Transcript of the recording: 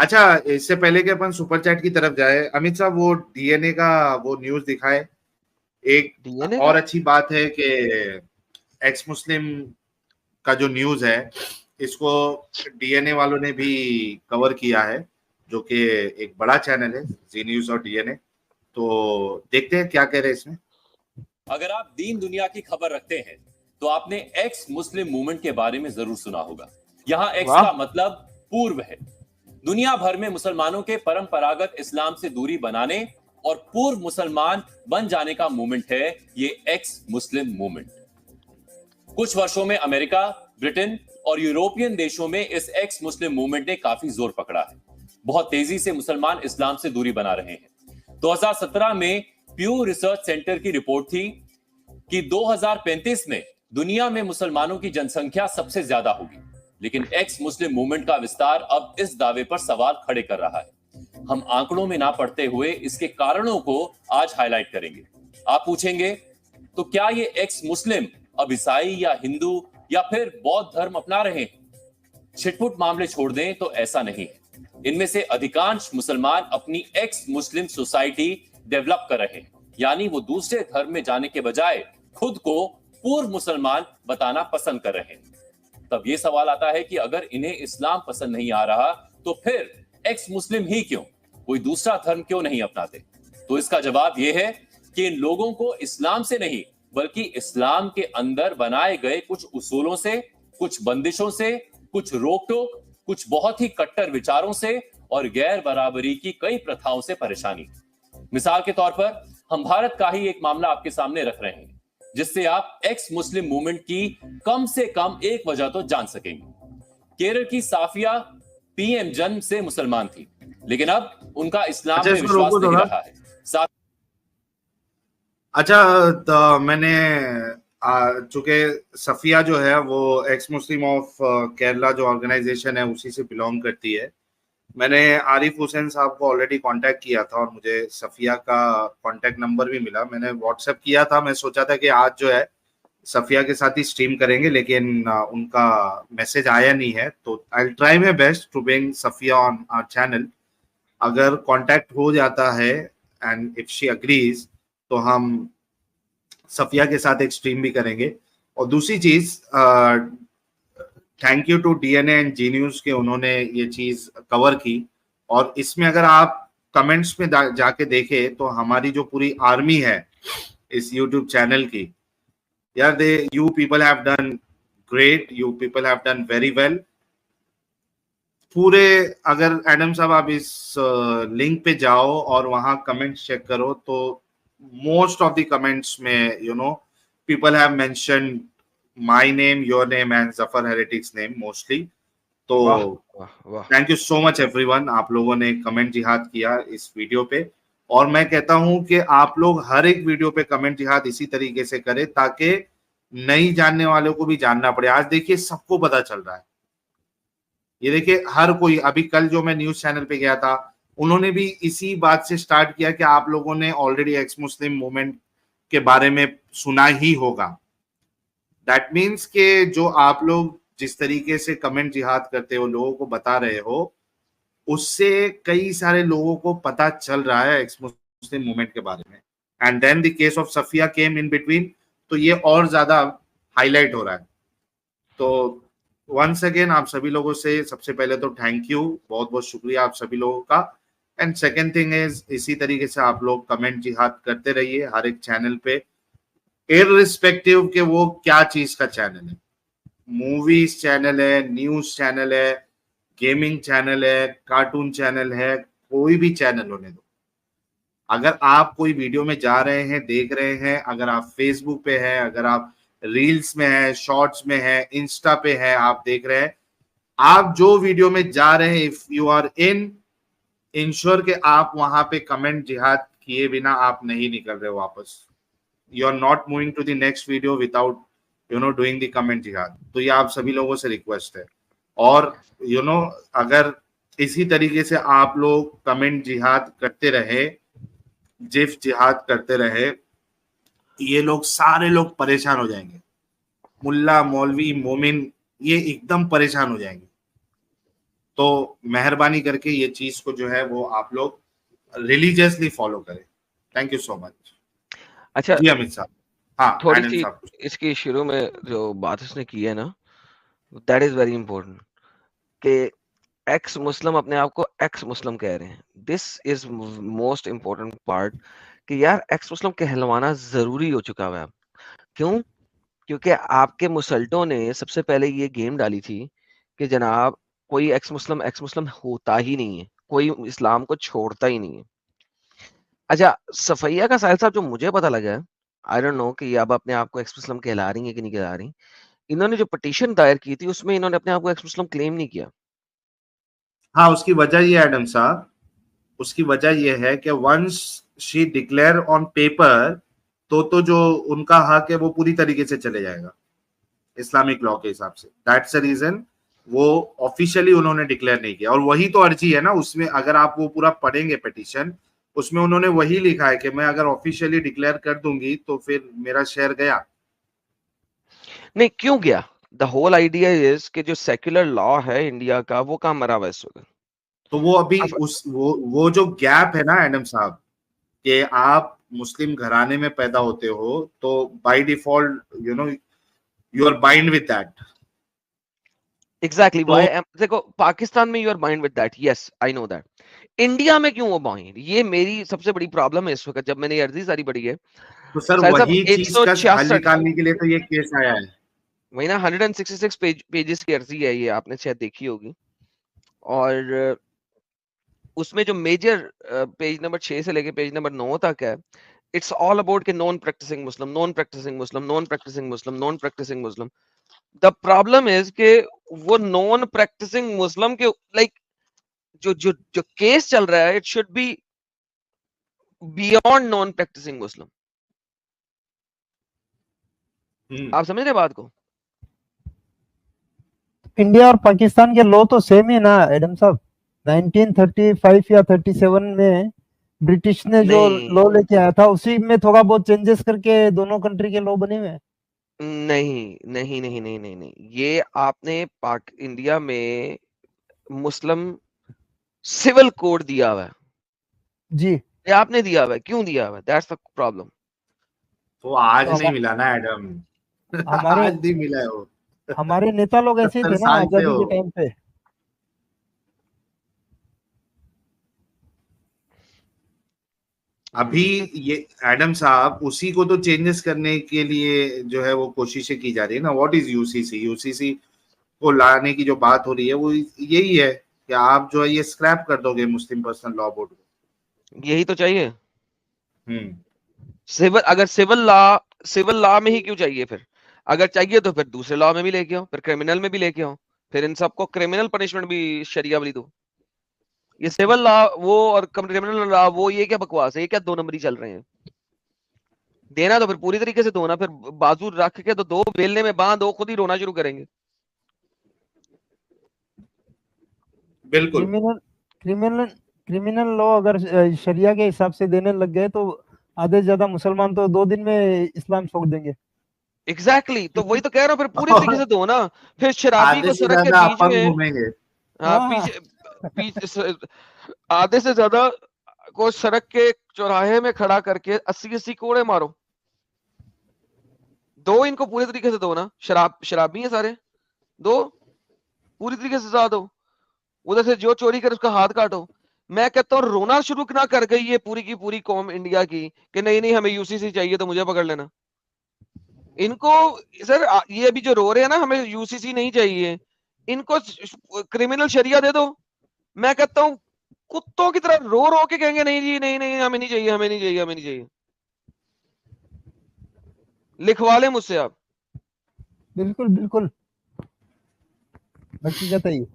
अच्छा, इससे पहले कि अपन सुपर चैट की तरफ जाए, अमित साहब वो डीएनए का वो न्यूज दिखाए। एक डीएनए और का? अच्छी बात है कि एक्स मुस्लिम का जो न्यूज है, इसको डीएनए वालों ने भी कवर किया है, जो कि एक बड़ा चैनल है, जी न्यूज और डीएनए। तो देखते हैं क्या कह रहे हैं इसमें। अगर आप दीन दुनिया की खबर रखते हैं तो आपने एक्स मुस्लिम मूवमेंट के बारे में जरूर सुना होगा। यहाँ एक्स वाह। का मतलब पूर्व है। दुनिया भर में मुसलमानों के परंपरागत इस्लाम से दूरी बनाने और पूर्व मुसलमान बन जाने का मूवमेंट है ये एक्स मुस्लिम मूवमेंट। कुछ वर्षों में अमेरिका, ब्रिटेन और यूरोपियन देशों में इस एक्स मुस्लिम मूवमेंट ने काफी जोर पकड़ा है। बहुत तेजी से मुसलमान इस्लाम से दूरी बना रहे हैं। 2017 में प्यू रिसर्च सेंटर की रिपोर्ट थी कि 2035 में दुनिया में मुसलमानों की जनसंख्या सबसे ज्यादा होगी। लेकिन एक्स मुस्लिम मूवमेंट का विस्तार अब इस दावे पर सवाल खड़े कर रहा है। हम आंकड़ों में ना पड़ते हुए इसके कारणों को आज हाईलाइट करेंगे। आप पूछेंगे, तो क्या ये एक्स मुस्लिम अब ईसाई या हिंदू या फिर बौद्ध धर्म अपना रहे हैं? छिटपुट मामले छोड़ दें तो ऐसा नहीं है। इनमें से अधिकांश मुसलमान अपनी एक्स मुस्लिम सोसाइटी डेवलप कर रहे हैं, यानी वो दूसरे धर्म में जाने के बजाय खुद को पूर्व मुसलमान बताना पसंद कर रहे हैं। तब ये सवाल आता है कि अगर इन्हें इस्लाम पसंद नहीं आ रहा तो फिर एक्स मुस्लिम ही क्यों, कोई दूसरा धर्म क्यों नहीं अपनाते? तो इसका जवाब यह है कि इन लोगों को इस्लाम से नहीं बल्कि इस्लाम के अंदर बनाए गए कुछ उसूलों से, कुछ बंदिशों से, कुछ रोक टोक, कुछ बहुत ही कट्टर विचारों से और गैर बराबरी की कई प्रथाओं से परेशानी। मिसाल के तौर पर हम भारत का ही एक मामला आपके सामने रख रहे हैं, जिससे आप एक्स मुस्लिम मूवमेंट की कम से कम एक वजह तो जान सकेंगे। केरल की साफिया पीएम जन्म से मुसलमान थी, लेकिन अब उनका इस्लाम अच्छा, में इसको विश्वास रोको नहीं थोड़ा। रहा है। अच्छा, तो मैंने चूंकि सफिया जो है वो एक्स मुस्लिम ऑफ केरला जो ऑर्गेनाइजेशन है उसी से बिलोंग करती है। मैंने आरिफ हुसैन साहब को ऑलरेडी कांटेक्ट किया था और मुझे सफिया का कांटेक्ट नंबर भी मिला। मैंने व्हाट्सएप किया था, मैं सोचा था कि आज जो है सफिया के साथ ही स्ट्रीम करेंगे, लेकिन उनका मैसेज आया नहीं है। तो I will try my best to bring Safiya on our channel. अगर कांटेक्ट हो जाता है एंड इफ शी अग्रीज तो हम सफिया के साथ एक स्ट्रीम भी करेंगे। और दूसरी चीज, thank you to DNA and Zee News के, उन्होंने ये चीज कवर की। और इसमें अगर आप कमेंट्स में जाके देखे तो हमारी जो पूरी आर्मी है इस यूट्यूब चैनल की, यार they you people have done great, you people have done very well. पूरे, अगर एडम साहब आप इस लिंक पे जाओ और वहां कमेंट्स चेक करो तो मोस्ट ऑफ द कमेंट्स में people have mentioned my name, your name and Zafar Heretic's name mostly. तो वाह वाह वाह। Thank you so much everyone, आप लोगों ने कमेंट जिहाद किया इस वीडियो पे। और मैं कहता हूं कि आप लोग हर एक वीडियो पे कमेंट जिहाद इसी तरीके से करें ताकि नहीं जानने वालों को भी जानना पड़े। आज देखिए सबको पता चल रहा है। ये देखिए हर कोई, अभी कल जो मैं न्यूज चैनल पे गया था उन्होंने भी इसी बात से स्टार्ट किया कि आप लोगों ने ऑलरेडी एक्स मुस्लिम मूवमेंट के बारे में सुना ही होगा। दैट मीन्स के जो आप लोग जिस तरीके से कमेंट जिहाद करते हो, लोगों को बता रहे हो, उससे कई सारे लोगों को पता चल रहा है एक्स मुस्लिम मूवमेंट के बारे में। And then the case of Safiya came in between, तो ये और ज्यादा हाईलाइट हो रहा है। तो वंस अगेन आप सभी लोगों से सबसे पहले तो थैंक यू, बहुत बहुत शुक्रिया आप सभी लोगों का। एंड सेकेंड थिंग इज, इसी तरीके से आप लोग कमेंट जिहाद करते रहिए हर एक चैनल पे, इररिस्पेक्टिव के वो क्या चीज का चैनल है। मूवीज चैनल है, न्यूज चैनल है, गेमिंग चैनल है, कार्टून चैनल है, कोई भी चैनल होने दो। अगर आप कोई वीडियो में जा रहे हैं, देख रहे हैं, अगर आप फेसबुक पे है, अगर आप रील्स में है, शॉर्ट्स में है, इंस्टा पे है, आप देख रहे हैं, आप जो वीडियो में जा रहे हैं, if you are in, ensure के आप वहां पे कमेंट जिहाद किए बिना आप नहीं निकल रहे हो वापस। You are not moving to the next video without doing the comment जिहाद। तो ये आप सभी लोगों से रिक्वेस्ट है। और अगर इसी तरीके से आप लोग कमेंट जिहाद करते रहे, जिफ जिहाद करते रहे, ये लोग सारे लोग परेशान हो जाएंगे। मुल्ला, मौलवी, मोमिन, ये एकदम परेशान हो जाएंगे। तो मेहरबानी करके ये चीज को जो है वो आप लोग रिलीजियसली फॉलो करें। Thank you so much. अच्छा, जी अमित साहब। हाँ थोड़ी एडम सी साहब कुछ। इसकी शुरू में जो बात उसने की है ना, दैट इज वेरी इंपॉर्टेंट कि एक्स मुस्लिम अपने आप को एक्स मुस्लिम कह रहे हैं। This is most important part कि यार एक्स मुस्लिम कहलवाना जरूरी हो चुका है अब। क्यों? क्योंकि आपके मुसल्टों ने सबसे पहले ये गेम डाली थी कि जनाब कोई एक्स मुस्लिम होता ही नहीं है, कोई इस्लाम को छोड़ता ही नहीं है। अच्छा, सफैया का साहिल साहब जो मुझे पता लगा है, आई डोंट नो कि ये अब अपने आप को एक्स मुस्लिम कहला रही है कि नहीं कहला रही। इन्होंने जो पिटीशन दायर की थी उसमें इन्होंने अपने आप को एक्स मुस्लिम क्लेम नहीं किया। हाँ उसकी वजह ये है एडम साहब, उसकी वजह ये है कि once she declare on paper तो जो उनका हक है वो पूरी तरीके से चले जाएगा इस्लामिक लॉ के हिसाब से। दैट्स द रीजन वो ऑफिशियली उन्होंने डिक्लेयर नहीं किया। और वही तो अर्जी है ना उसमें, अगर आप वो पूरा पढ़ेंगे पिटीशन, उसमें उन्होंने वही लिखा है कि मैं अगर ऑफिशियली डिक्लेयर कर दूंगी तो फिर मेरा शेयर गया। नहीं, क्यों गया? द होल आइडिया इज कि जो सेक्युलर लॉ है इंडिया का वो कहाँ मरा हुआ है इस वक्त। तो वो अभी अब उस वो जो गैप है ना एडम साहब, कि आप मुस्लिम घराने में पैदा होते हो तो by default you know you are bind with that. Exactly तो व्हाई देखो, पाकिस्तान में you are bind with that, yes I know that. India में क्यों वो बाइंड? ये मेरी सबसे बड़ी प्रॉब्लम है इस वक्त जब मैंने ये अर्जी सारी पढ़ी है। सर साहिल साहब वही चीज का हल 166 निकालने के लिए तो ये केस आया है। वही ना, 166 पेजेस की अर्जी है ये, आपने शायद देखी होगी। और उसमें जो मेजर पेज नंबर 6 से लेके पेज नंबर 9 तक है, इट्स ऑल अबाउट के non practising Muslim, non practising Muslim, non practising Muslim, non practising Muslim. The problem is के वो नॉन प्रैक्टिसिंग मुस्लिम के लाइक जो जो जो केस चल रहा है, it should be beyond non practising Muslim. आप समझ रहे बात को? इंडिया और पाकिस्तान के लॉ तो सेम ही ना एडम साहब। 1935 या 37 में ब्रिटिश ने जो लॉ नहीं लेके आया था उसी में थोड़ा बहुत चेंजेस करके दोनों कंट्री के लॉ बने हुए हैं। नहीं नहीं नहीं नहीं नहीं नहीं, ये आपने पाक इंडिया में मुस्लिम सिविल कोड दिया हुआ है, जी। ये आपने दिया हुआ है। क्यों दिया हुआ है? That's the problem. तो आज तो नहीं मिला ना एडम। हमारे आज नहीं मिला है वो। हमारे नेता लोग ऐसे ही 70 थे ना साल से आजादी हो। के टाइम पे। अभी ये एडम साहब उसी को तो चेंजेस करने के लिए जो है वो कोशिशें की जा रही है ना। What is UCC? यूसीसी को लाने की जो बात हो रही है वो यही है कि आप जो है ये स्क्रैप कर दोगे मुस्लिम पर्सनल लॉ बोर्ड को। यही तो चाहिए। हम्म। सिविल, अगर सिविल लॉ में ही क्यों चाहिए फिर? अगर चाहिए तो फिर दूसरे लॉ में भी लेके आओ, फिर क्रिमिनल में भी लेके आओ, फिर इन सबको क्रिमिनल पनिशमेंट भी शरिया वाली दो। ये सिविल लॉ वो और क्रिमिनल लॉ वो, ये क्या बकवास है? ये क्या दो नंबरी चल रहे हैं? देना तो फिर पूरी तरीके से दो ना, फिर बाजू रख के तो दो, बेलने में बांध दो, खुद ही रोना शुरू करेंगे। बिल्कुल। क्रिमिनल क्रिमिनल क्रिमिनल लॉ अगर शरिया के हिसाब से देने लग गए तो आधे से ज्यादा मुसलमान तो 2 दिन में इस्लाम छोड़ देंगे। एग्जैक्टली तो वही तो कह रहा हूँ, फिर पूरी तरीके और से दो ना। फिर शराबी आधे को से सड़क के ज्यादा बीच अपंग में, घूमेंगे। हाँ हाँ। पीछे पीछे आधे से ज्यादा को सड़क के चौराहे में खड़ा करके 80-80 कोड़े मारो। दो इनको पूरे तरीके से दो ना, शराबी है सारे, दो पूरी तरीके से सजा दो। उधर से जो चोरी करे उसका हाथ काटो। मैं कहता हूँ रोना शुरू ना कर गई ये पूरी की पूरी कौम इंडिया की कि नहीं नहीं हमें यूसीसी चाहिए तो मुझे पकड़ लेना। इनको सर ये अभी जो रो रहे हैं ना हमें यूसीसी नहीं चाहिए, इनको क्रिमिनल शरिया दे दो। मैं कहता हूँ कुत्तों की तरह रो रो के कहेंगे नहीं जी नहीं नहीं हमें नहीं चाहिए, हमें नहीं चाहिए, हमें नहीं चाहिए। लिखवा ले मुझसे आप। बिल्कुल बिल्कुल, हकीकत है ये।